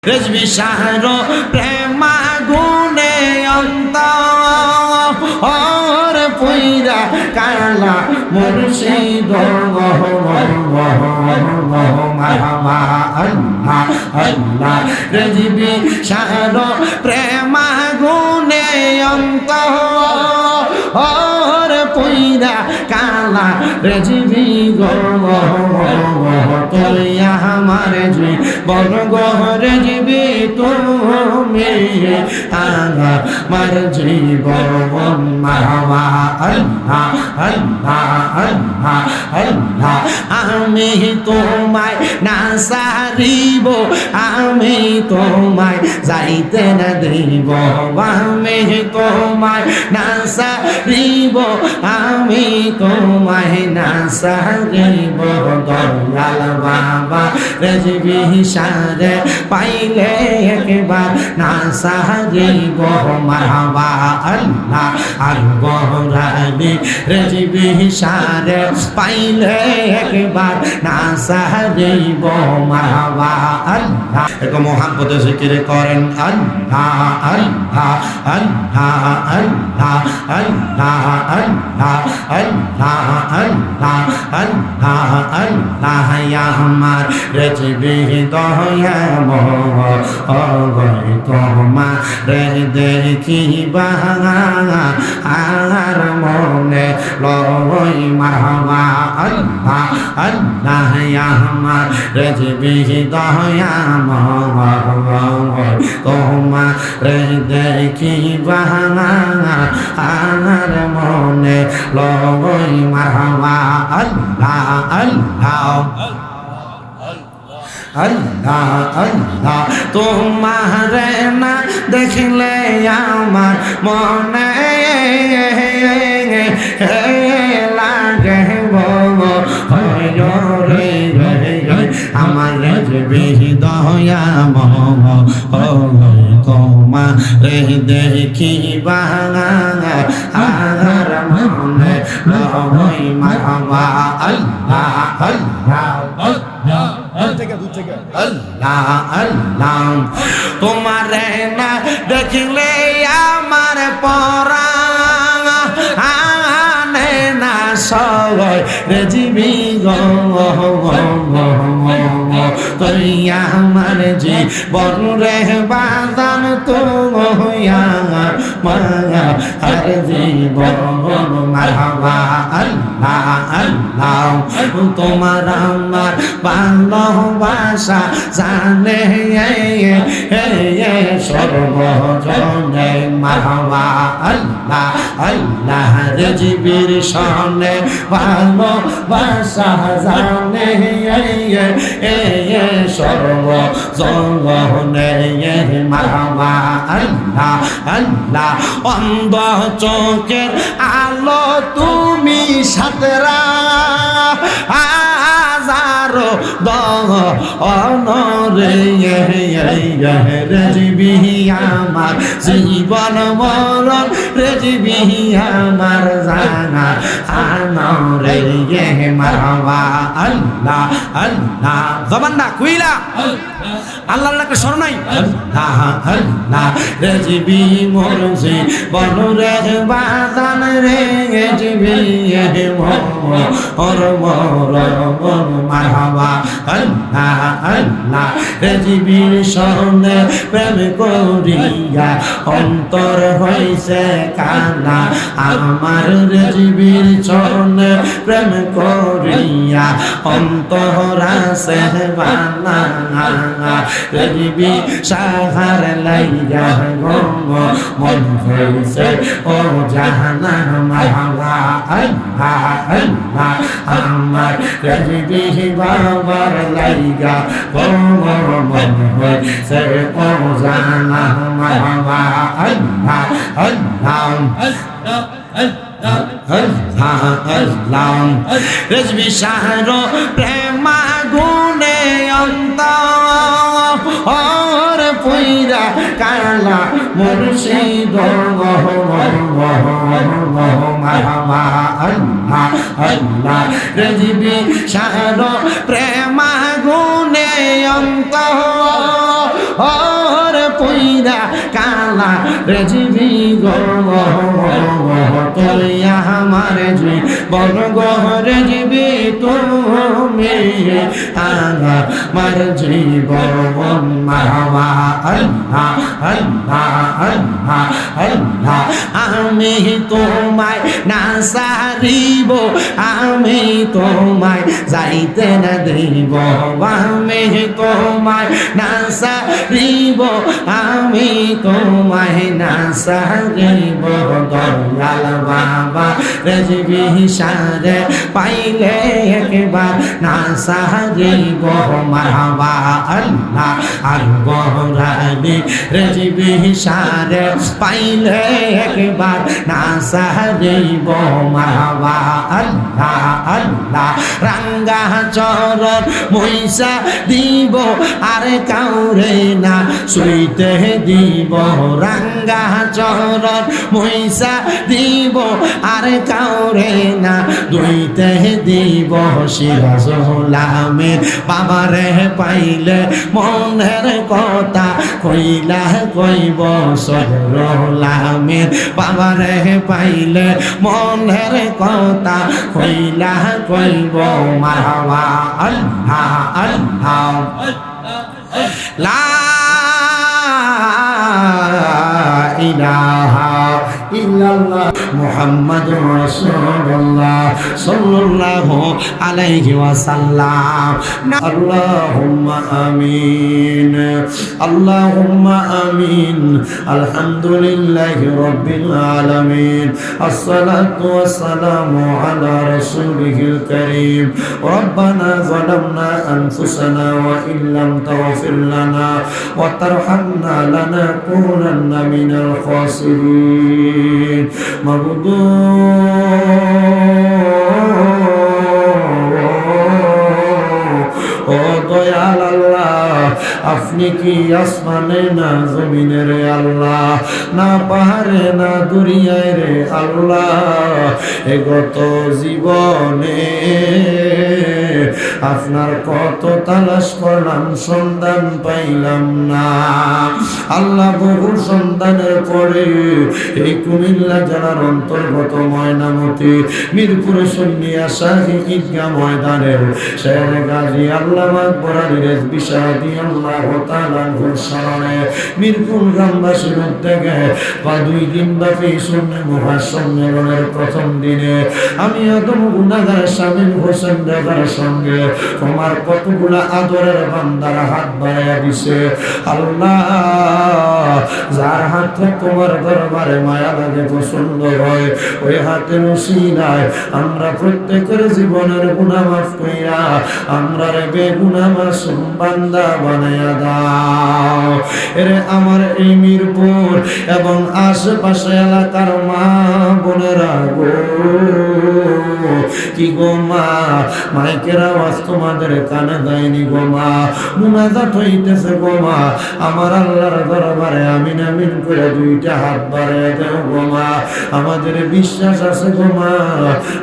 রেজবি শাহরো প্রেমা গুনে অন্তর পুইরা কালা মুর্শিদ মারহাবা আল্লাহ আল্লাহ রেজবি শাহরো প্রেমা গুনে অন্তর পুইরা কালা রেজবি তোরিয়া আমার জি বন গহরে জিবি তুমি আমার জীবন মারহাবা আল্লাহ আল্লাহ আল্লাহ আল্লাহ আমি তোমায় না সারিব আমি তোমায় যাইতে না দিব আমি তোমায় না সারিব আমি তোমায় না সারিব দয়াল বাবা রেজবি শাহরে পাইলে একবার না সারিব মারহাবা আল্লাহ আর বহরানি রেজবি শাহরে পাইলে একবার না সারিব মারহাবা আল্লাহ এক মোহাম্মতে জিকির করেন আল্লাহ আল্লাহ আল্লাহ আল্লাহ আল্লাহ আল্লাহ আল্লাহ আল্লাহ আল্লাহ আল্লাহ ইয়া আমার রেজবি দয়া মোহরে তোমার রে দেখিবা আর মনে লই মারহাবা আল্লাহ আল্লাহ ইয়া আমার রেজবি দয়া মোহরে তোমার রে দেখিবা আর মনে লই মারহাবা আল্লাহ আল্লাহ আল্লাহ আল্লাহ তোমার না দেখলে আমার মনে লাগে রে আমার রেজবি দয়া তোমার রে দেখিবা আর মনে লই মারহাবা আল্লাহ আল্লাহ আল্লাহ আল্লাহ তোমার না দেখলে আমার পরাণে না সবাই রেজবি তুই আমার জীবন রে বাদান তো মায়া আর জীবন মারহাবা আল্লাহ আল্লাহ তোমার আমার ভালোবাসা জানে সর্বজনে মারহাবা আল্লাহ আল্লাহ রেজবির সনে ভালোবাসা জানে সর্বজনে মারহাবা আল্লাহ আল্লাহ অন্ধ চোখের আলো তুমি সাতরা হাজারো অনরে রেজবি আমার জীবন মরণ রেজবি আমার জানা আনরে মারহাবা আল্লাহ আল্লাহ জবান না কুইলা আল্লাহর নামে শরণাই আল্লাহ আল্লাহ রেজবি মোর জীবন রে বাদান রে রেজবি মোর মারহাবা আল্লাহ আল্লাহ রেজবির সনে প্রেম করিয়া অন্তর হইছে কানা আমার রেজবির সনে প্রেম করিয়া অন্তর আছে বানা রেজবি সাহার লাইয়া মন হইছে ও জাহানা মারহাবা আল্লাহ আল্লাহ আমার রেজবি বাবার লাইগা মন হইছে ও জাহানা মারহাবা আল্লাহ আল্লাহ আল্লাহ আল্লাহ রেজবি শাহরো প্রেমা গুনে অন্তর পুইরা কালা মুর্শিদ মারহাবা আল্লাহ আল্লাহ রেজবি শাহরো প্রেমা গুনে অন্তর ওরে পইরা কালা রেজিবি গো তুই আমার জীবন গো রেজিবি তুমি আমার জীবন মারহাবা আল্লাহ আল্লাহ আল্লাহ আল্লাহ আমি তোমায় না সারিব আমি তোমায় যাইতে না দিব আমি তোমায় না সারিব আমি তোমায় না সারিব দয়াল বাবা রেজবি সারে পাইলে একবার না সারিব মারহাবা আল্লাহ আর বহরানি রেজবি সারে পাইলে একবার না সারিব মারহাবা আল্লাহ আল্লাহ রাঙ্গা চরণ মইসা দিব আর কাউরে না শুইতে দিব রাঙ্গা চরণ মইসা দিব আর কাউরে না দুইতে দিব সিরাজুল আমিন বাবারে পাইলে মনের কথা কইলা কইব সদরুল আমিন বাবারে পাইলে মনের কথা কইলা কইব মারহাবা আল্লাহ আল্লাহ লা ইলাহা ইল্লাল্লাহ মুহাম্মাদুর রাসূলুল্লাহ সাল্লাল্লাহু আলাইহি ওয়াসাল্লাম আল্লাহুম্মা আমিন আল্লাহুম্মা আমিন আলহামদুলিল্লাহি রাব্বিল আলামিন আসসালাতু ওয়াসসালামু আলা রাসূলিহিল কারীম রব্বানা যালামনা আনফুসানা ওয়া ইল্লাম তাগফির লানা ওয়া তারহামনা লানাকুনান্না মিনাল খাসিরিন মাবুদু ও দয়াল আল্লাহ আপনি কি আসমানে না জমিনে রে আল্লাহ না পাহাড়ে না দরিয়ায় রে আল্লাহ এ গত জীবনে আপনার কত তালাশ করলাম সন্ধান পাইলাম না আল্লাহ বহু সন্ধানের পরে এই কুমিল্লা জেলার অন্তর্গত ময়নামতি মিরপুরে সুন্নিয়া শাহী ঈদগাহ ময়দানের শের গাজী আল্লামা আকবর রেজবি সাহেবী আল্লাহু তাআলা ঘোষণায় মিরপুর গ্রামবাসীর উদ্যোগে বা 2 দিন ব্যাপী সুন্নি মহাসম্মেলনের প্রথম দিনে আমি আদম গুনাহগার শামীম হোসেন দাদার সঙ্গে তোমার কতগুলা আদরের বান্দারা হাত বাড়াইয়া দিছে আল্লাহ যার হাতে তোমার দরবারে মায়া লাগে পছন্দ হয় ওই হাতের উসিলায় আমরা প্রত্যেকের জীবনের গুনাহ মাফ কইরা আমরা রে বেগুনাহ মাসুম বান্দা বানায়া দাও এরে আমার এই মিরপুর এবং আশেপাশে এলাকার মা বোনেরা গো কি গো মা মাইকের আওয়াজ তোমাদের কানে দেয়নি গো মা মুনাজাত হইতেছে গো মা আমার আল্লাহর দরবারে আমিন আমিন করে 2টা হাত বাড়ায় দাও গো মা আমাদের বিশ্বাস আছে গো মা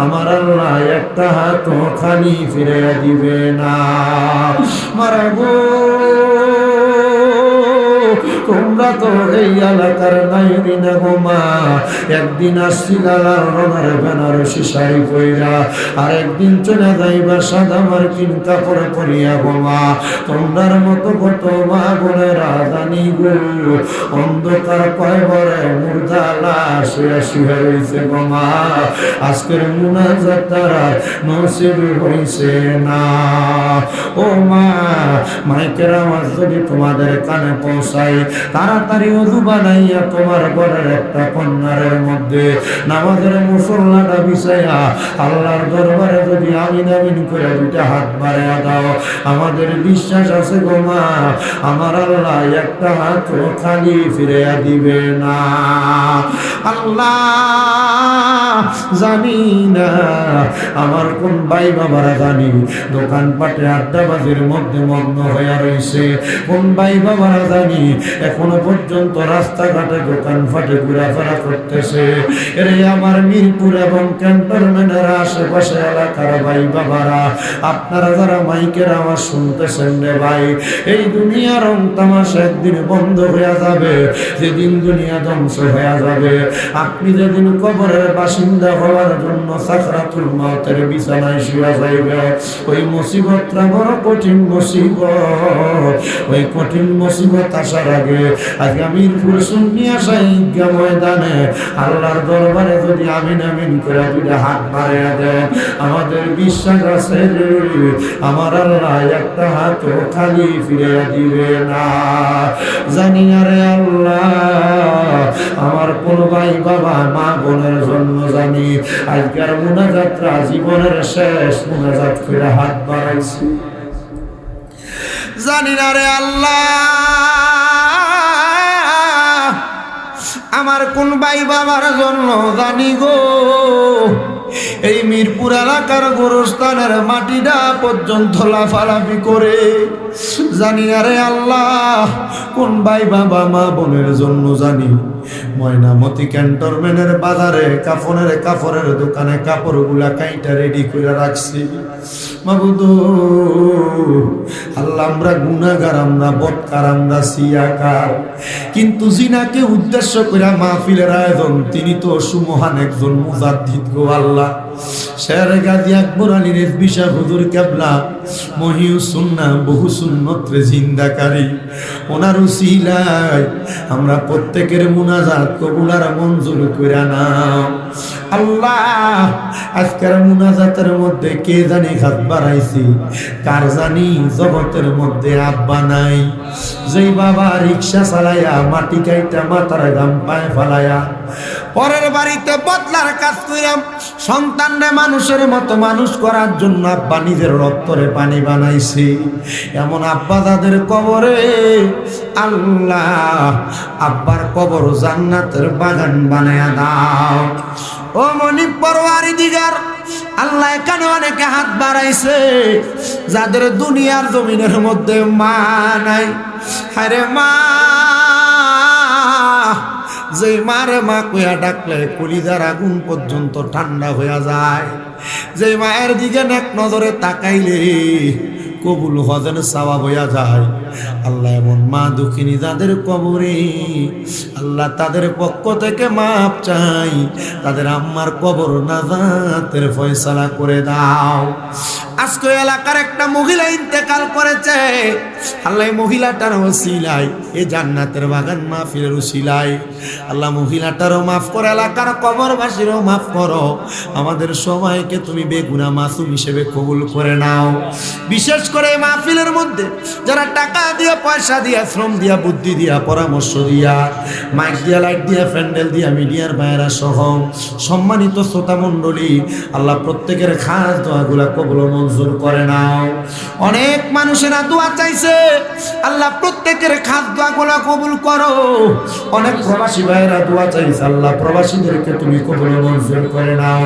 আমার আল্লাহ একটা হাত খালি ফিরে দিবে না মারা গো তোমরা তো এই এলাকার নাইরি না গো মা একদিন আসছিল রঙের বেনারসি শাড়ি পইরা আর একদিন চলে যাইবা সাদা মার্কিন কাপড় পরিয়া গো মা তোমরার মতো কত মা বোনেরা জানি গো অন্ধকার কয়বরে মুর্দা লাশ শুয়ে রইছে গো মা আজকের মুনাজাত তারা নসিব হইছে না ও মা মাইকের আওয়াজ যদি তোমাদের কানে পৌঁছায় তাড়াতাড়ি ওযু বানাইয়া তোমার ঘরের একটা কন্যারের মধ্যে নামাজের মুসল্লাটা বিছাইয়া আল্লাহর দরবারে যদি আমিন আমিন করে 2টা হাত বাড়াইয়া দাও আমাদের বিশ্বাস আছে গো মা আমার আল্লাহ একটা হাত খালি ফিরিয়া দিবে না আল্লাহ জানি না আমার কোন ভাই বাবারা জানি দোকানপাটে আড্ডাবাজির মধ্যে মগ্ন হইয়া রয়েছে কোন ভাই বাবারা জানি এখনো পর্যন্ত রাস্তাঘাটে দোকানপাটে ঘোরাফেরা করতেছে। এরে আমার মিরপুর এবং ক্যান্টনমেন্টের আশেপাশে এলাকার ভাই বাবারা, আপনারা যারা মাইকের আওয়াজ শুনতেছেন রে ভাই, এই দুনিয়ার রং তামাশা একদিন বন্ধ হয়ে যাবে। যেদিন দুনিয়া ধ্বংস হয়ে যাবে, আপনি যেদিন কবরের বাসিন্দা হওয়ার জন্য সাকরাতুল মউতের বিছানায় শুয়ে যাইবে, ওই মুসিবতটা বড় কঠিন মুসিবত। ওই কঠিন মুসিবত আসার আগে আজকে মিরপুর সুন্নিয়া ঈদগাহ ময়দানে আল্লাহর দরবারে যদি আমিন আমিন করে দুইটা হাত বাড়াইয়া দেন, আমাদের বিশ্বাস আছে আমার আল্লাহ একটা হাতও খালি ফিরে দিবে না। জানি না রে আল্লাহ, আমার কোন ভাই বাবা মা বোনের জন্য জানি আজকের মুনাজাতটা জীবনের শেষ মুনাজাত করে হাত বাড়াইছি। জানি না রে আল্লাহ, আমার কোন ভাই বাবার জন্য জানি গো এই মিরপুর এলাকার গোরস্থানের মাটিটা পর্যন্ত লাফালাফি করে। জানি না রে আল্লাহ, কোন ভাই বাবা মা বোনের জন্য জানি ময়নামতি ক্যান্টনমেন্টের বাজারে কাপড়ের দোকানে কাপড়গুলা কাইটা রেডি করে রাখছি। মাবুদ আল্লাহ, আমরা গুনাহগার, আমরা বদকার, আমরা সিয়াকার, কিন্তু জিনাকে উদ্দেশ্য করে মাহফিলের আয়োজন। তিনি তো সুমহান একজন মুজাদ্দিদ গো আল্লাহ। শের গাজী আকবর আলী রেজভী শাহ হুজুর কেবলা মহিউস সুন্নাহ বহু সুন্নতরে জিন্দাকারী, ওনার উসিলায় আমরা প্রত্যেকের মুনাজাত কবুল আর মঞ্জুর করে নাও আল্লাহ। আজকের মুনাজাতের মধ্যে কে জানি হাত বাড়াইছি, কার জানি জগতের মধ্যে আব্বা নাই। যেই বাবা রিক্সা চালাইয়া মাটি কাইটা মাথার গাম পায়ে ফালাইয়া পরের বাড়িতে বদলার কাজ কইরাম সন্তানরে মানুষের মতো মানুষ করার জন্য আব্বা নিজের রক্তরে পানি বানাইছে, এমন আব্বা তাদের কবরে আল্লাহ আব্বার কবর জান্নাতের বাগান বানায়া দাও। ও মনি পরওয়ারদিগার আল্লাহ, এখানে অনেকে হাত বাড়াইছে যাদের দুনিয়ার জমিনের মধ্যে মা নাই। আরে মা, যে মারে মা কইয়া ডাকলে কলিজার আগুন পর্যন্ত ঠান্ডা হইয়া যায়, যে মায়ের দিকে এক নজরে তাকাইলে কবুল হজের সওয়াব হইয়া যায়। আল্লাহ এমন মা দুঃখিনী যাদের কবরে আল্লাহ তাদের পক্ষ থেকে মাপ চাই, তাদের আম্মার কবর নাজাতের ফয়সালা করে দাও। আজকে এলাকার একটা মহিলা ইন্তেকাল করেছে, আল্লাহ মহিলাটার ওসিলায় এই জান্নাতের বাগান মাহফিলের ওসিলায় আল্লাহ মহিলাটারও মাফ করো, এলাকার কবরবাসীরও মাফ করো। আমাদের সবাইকে তুমি বেগুনাহ মাসুম হিসেবে কবুল করে নাও। বিশেষ করে মাহফিলের মধ্যে যারা টাকা দিয়ে, পয়সা দিয়ে, শ্রম দিয়া, বুদ্ধি দিয়া, পরামর্শ দিয়া, মাইক দিয়া, লাইট দিয়া, প্যান্ডেল দিয়া, মিডিয়ার বাইরা সহ সম্মানিত শ্রোতা মণ্ডলী, আল্লাহ প্রত্যেকের খাস দোয়াগুলা কবুল মঞ্জুর করে নাও। অনেক মানুষেরা দোয়া চাইছে, আল্লাহ প্রত্যেকের খাস দোয়াগুলা কবুল করো। অনেক প্রবাসী ভাইয়েরা দোয়া চাইছে, আল্লাহ প্রবাসীদেরকে তুমি কবুল মঞ্জুর করে নাও।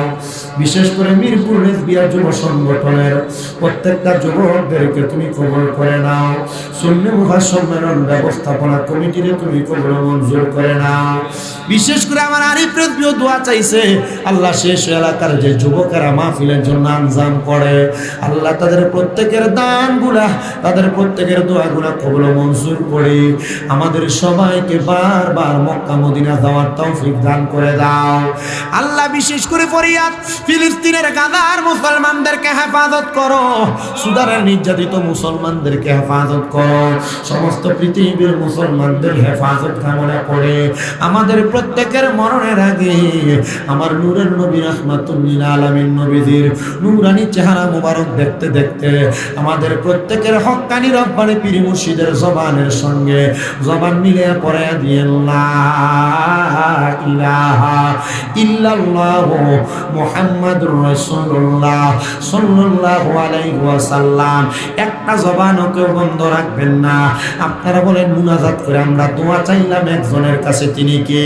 বিশেষ করে মিরপুর রেজবিয়া যুব সংগঠনের প্রত্যেকটা যুবকদেরকে তুমি কবুল করে নাও। সুন্নি মুখা সম্মেলন ব্যবস্থাপনা কমিটিরে তুমি কবুল মঞ্জুর করে নাও। বিশেষ করে আমার আরিফ রেজবিও দোয়া চাইছে, আল্লাহ শেষ এলাকার যে যুবকেরা মাহফিলের জন্য আঞ্জাম করে, আল্লাহ তাদের প্রত্যেকের দানগুলা, তাদের প্রত্যেকের দোয়াগুলা কবুল মঞ্জুর করে আমাদের সবাইকে বারবার মক্কা মদিনা যাওয়ার তৌফিক দান করে দাও আল্লাহ। বিশেষ করে ফরিয়াদ ফিলিস্তিনের গাজার মুসলমানদেরকে হেফাজত করো, সুদানের নির্যাতিত মুসলমানদেরকে হেফাজত করো, সমস্ত পৃথিবীর মুসলমানদের হেফাজত কামনা করে আমাদের প্রত্যেকের মরণের আগে আমার নূরের নবী রাহমাতুল লিল আলামিন নবীজির নূরানি চেহারা মুবারক দেখতে দেখতে আমাদের প্রত্যেকের হক্কানি রব্বানি পীর মুর্শিদের জবানের সঙ্গে জবান মিলে পড়ে দিয়ে লা ইলাহা ইল্লাল্লাহু মুহাম্মাদুর রাসূলুল্লাহ সাল্লাল্লাহু আলাইহি ওয়াসাল্লাম। একটা জবানও কেউ বন্ধ রাখবেন না। আপনারা বলেন মুনাজাত করে আমরা দোয়া চাইলাম একজনের কাছে, তিনি কে?